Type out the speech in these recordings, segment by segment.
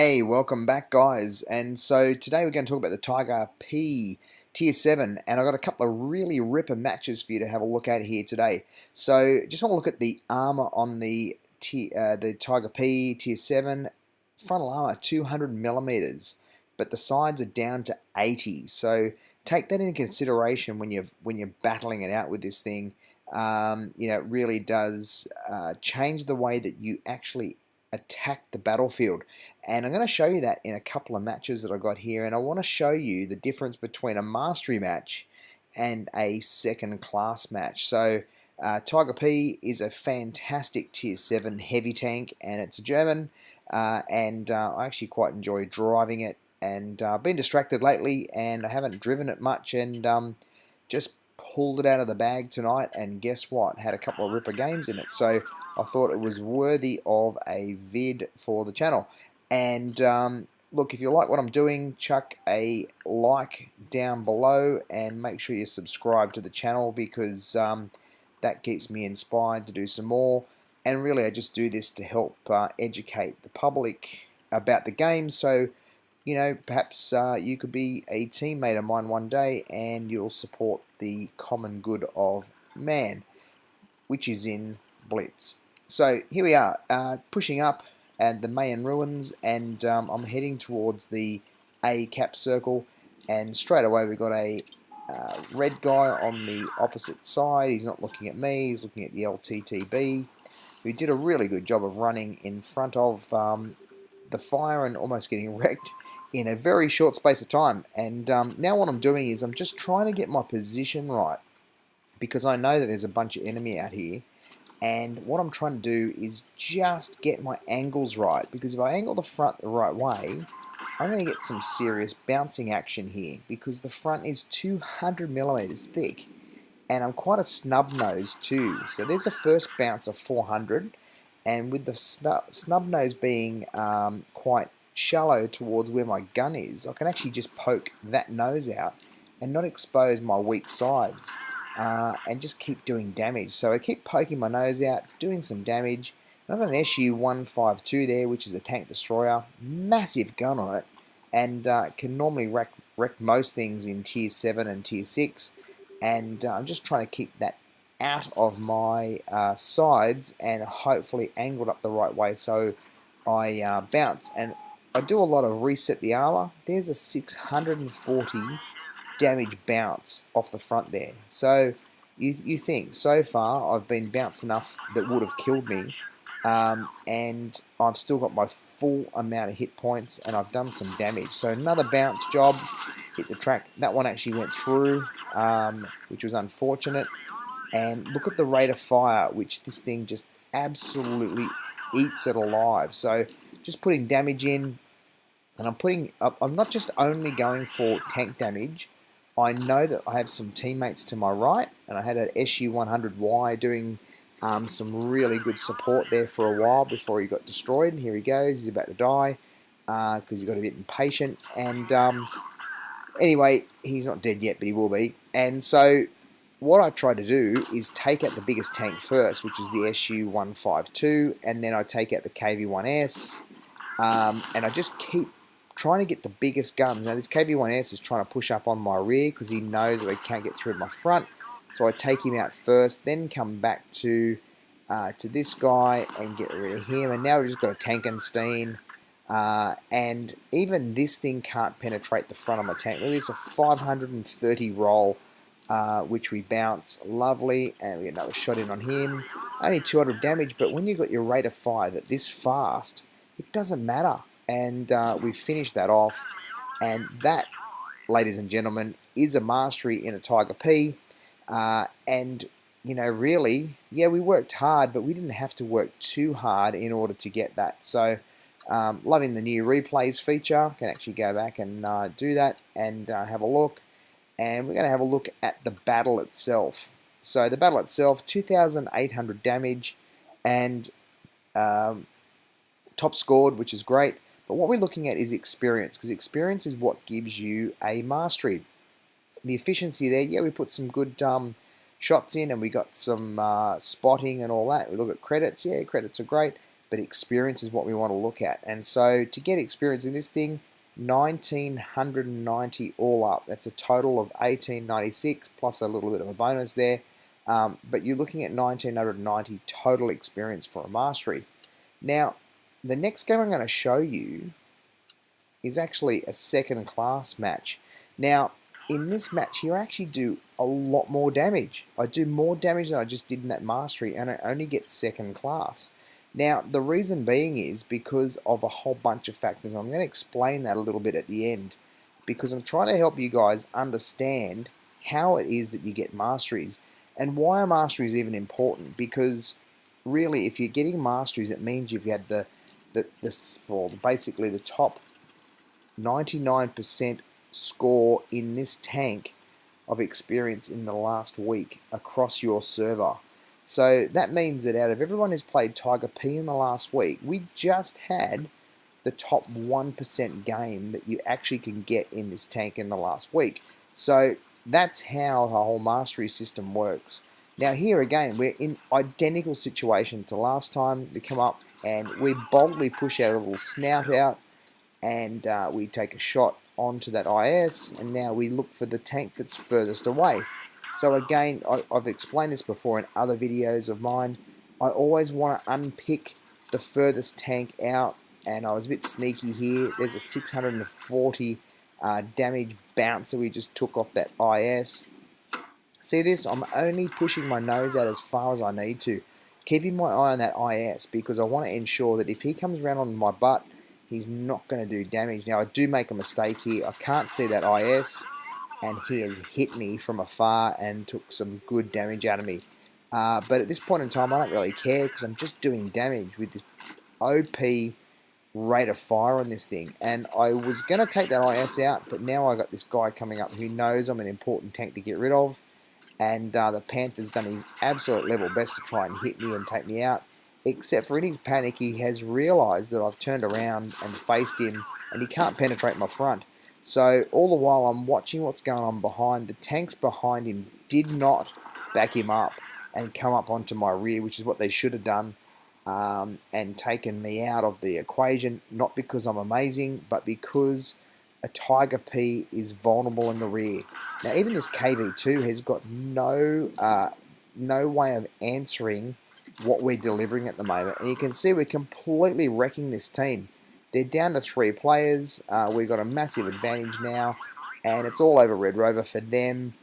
Hey, welcome back, guys. And so today we're going to talk about the Tiger P Tier 7, and I've got a couple of really ripper matches for you to have a look at here today. So just want to look at the armor on the Tiger P Tier 7. Frontal armor 200 millimeters, but the sides are down to 80. So take that into consideration when you're battling it out with this thing. It really does change the way that you actually attack the battlefield, and I'm going to show you that in a couple of matches that I got here, and I want to show you the difference between a mastery match and a second class match. So Tiger P is a fantastic tier 7 heavy tank, and it's a German, and I actually quite enjoy driving it, and been distracted lately and I haven't driven it much, and just pulled it out of the bag tonight, and guess what? Had a couple of ripper games in it, so I thought it was worthy of a vid for the channel. And look, if you like what I'm doing, chuck a like down below and make sure you subscribe to the channel, because that keeps me inspired to do some more. And really, I just do this to help educate the public about the game, so perhaps you could be a teammate of mine one day and you'll support the common good of man, which is in Blitz. So here we are, pushing up at the Mayan ruins, and I'm heading towards the A cap circle, and straight away we've got a red guy on the opposite side. He's not looking at me, he's looking at the LTTB, who did a really good job of running in front of the fire and almost getting wrecked in a very short space of time. And now what I'm doing is I'm just trying to get my position right, because I know that there's a bunch of enemy out here, and what I'm trying to do is just get my angles right, because if I angle the front the right way, I'm going to get some serious bouncing action here, because the front is 200 millimeters thick, and I'm quite a snub nose too. So there's a first bounce of 400, and with the snub nose being quite shallow towards where my gun is, I can actually just poke that nose out and not expose my weak sides, and just keep doing damage. So I keep poking my nose out, doing some damage. And I've got an SU-152 there, which is a tank destroyer, massive gun on it, and can normally wreck most things in tier 7 and tier 6. And I'm just trying to keep that out of my sides and hopefully angled up the right way so I bounce. And I do a lot of reset the armor. There's a 640 damage bounce off the front there. So you think, so far I've been bounced enough that would have killed me, and I've still got my full amount of hit points, and I've done some damage. So another bounce job, hit the track. That one actually went through, which was unfortunate. And look at the rate of fire, which this thing just absolutely eats it alive. So just putting damage in, and I'm not just only going for tank damage. I know that I have some teammates to my right, and I had an SU-100Y doing some really good support there for a while before he got destroyed. And here he goes, he's about to die because he got a bit impatient. And anyway, he's not dead yet, but he will be. And so what I try to do is take out the biggest tank first, which is the SU-152, and then I take out the KV-1S, and I just keep trying to get the biggest guns. Now this KV-1S is trying to push up on my rear because he knows that I can't get through my front, so I take him out first, then come back to this guy and get rid of him. And now we've just got a Tankenstein, and even this thing can't penetrate the front of my tank. Really, it's a 530 roll, which we bounce. Lovely. And we get another shot in on him. Only 200 damage, but when you've got your rate of fire that this fast, it doesn't matter. And we finished that off, and that, ladies and gentlemen, is a mastery in a Tiger P. And really, yeah, we worked hard, but we didn't have to work too hard in order to get that. So loving the new replays feature. Can actually go back and do that and have a look. And we're going to have a look at the battle itself. So the battle itself, 2,800 damage, and top scored, which is great. But what we're looking at is experience, because experience is what gives you a mastery. The efficiency there, yeah, we put some good shots in, and we got some spotting and all that. We look at credits, yeah, credits are great. but experience is what we want to look at. And so to get experience in this thing, 1990 all up. That's a total of 1896 plus a little bit of a bonus there. But you're looking at 1990 total experience for a mastery. Now, the next game I'm going to show you is actually a second class match. Now, in this match here, I actually do a lot more damage. I do more damage than I just did in that mastery, and I only get second class. Now, the reason being is because of a whole bunch of factors. I'm going to explain that a little bit at the end, because I'm trying to help you guys understand how it is that you get masteries, and why a mastery is even important. Because really, if you're getting masteries, it means you've had basically the top 99% score in this tank of experience in the last week across your server. So that means that out of everyone who's played Tiger P in the last week, we just had the top 1% game that you actually can get in this tank in the last week. So that's how the whole mastery system works. Now here again, we're in identical situation to last time. We come up and we boldly push our little snout out, and we take a shot onto that IS, and now we look for the tank that's furthest away. So again, I've explained this before in other videos of mine. I always want to unpick the furthest tank out, and I was a bit sneaky here. There's a 640 damage bouncer we just took off that IS. See this? I'm only pushing my nose out as far as I need to, keeping my eye on that IS, because I want to ensure that if he comes around on my butt, he's not going to do damage. Now, I do make a mistake here. I can't see that IS, and he has hit me from afar and took some good damage out of me. But at this point in time, I don't really care, because I'm just doing damage with this OP rate of fire on this thing. And I was going to take that IS out, but now I got this guy coming up who knows I'm an important tank to get rid of. And the Panther's done his absolute level best to try and hit me and take me out. Except for in his panic, he has realised that I've turned around and faced him, and he can't penetrate my front. So all the while I'm watching what's going on behind, the tanks behind him did not back him up and come up onto my rear, which is what they should have done, and taken me out of the equation, not because I'm amazing, but because a Tiger P is vulnerable in the rear. Now even this KV2 has got no way of answering what we're delivering at the moment, and you can see we're completely wrecking this team. They're down to 3 players. We've got a massive advantage now, and it's all over Red Rover for them.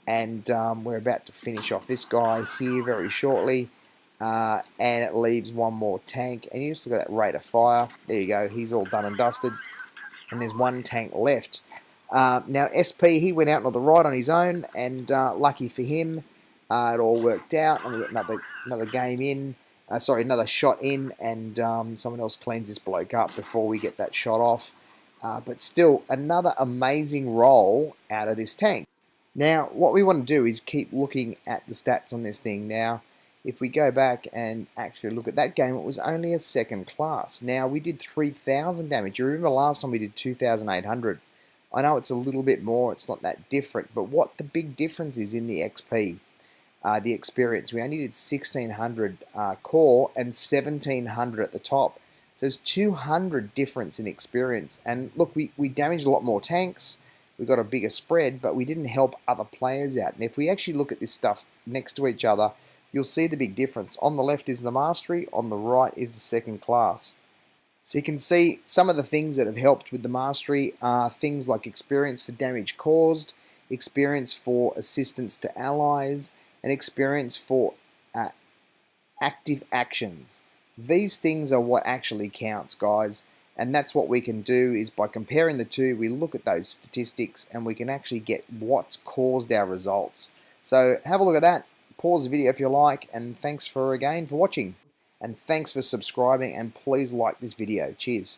And we're about to finish off this guy here very shortly, and it leaves one more tank. And you just look at that rate of fire. There you go. He's all done and dusted, and there's one tank left. Now SP, he went out on the right on his own, and lucky for him, it all worked out, and we got another game in. Another shot in, and someone else cleans this bloke up before we get that shot off. But still, another amazing roll out of this tank. Now, what we want to do is keep looking at the stats on this thing. Now, if we go back and actually look at that game, it was only a second class. Now, we did 3,000 damage. You remember last time we did 2,800. I know it's a little bit more, it's not that different, but what the big difference is in the XP. The experience. We only did 1,600 core and 1,700 at the top. So there's 200 difference in experience. And look, we damaged a lot more tanks. We got a bigger spread, but we didn't help other players out. And if we actually look at this stuff next to each other, you'll see the big difference. On the left is the mastery, on the right is the second class. So you can see some of the things that have helped with the mastery are things like experience for damage caused, experience for assistance to allies, and experience for active actions. These things are what actually counts, guys, and that's what we can do is by comparing the two, we look at those statistics and we can actually get what's caused our results. So have a look at that, pause the video if you like, and thanks for watching, and thanks for subscribing, and please like this video. Cheers.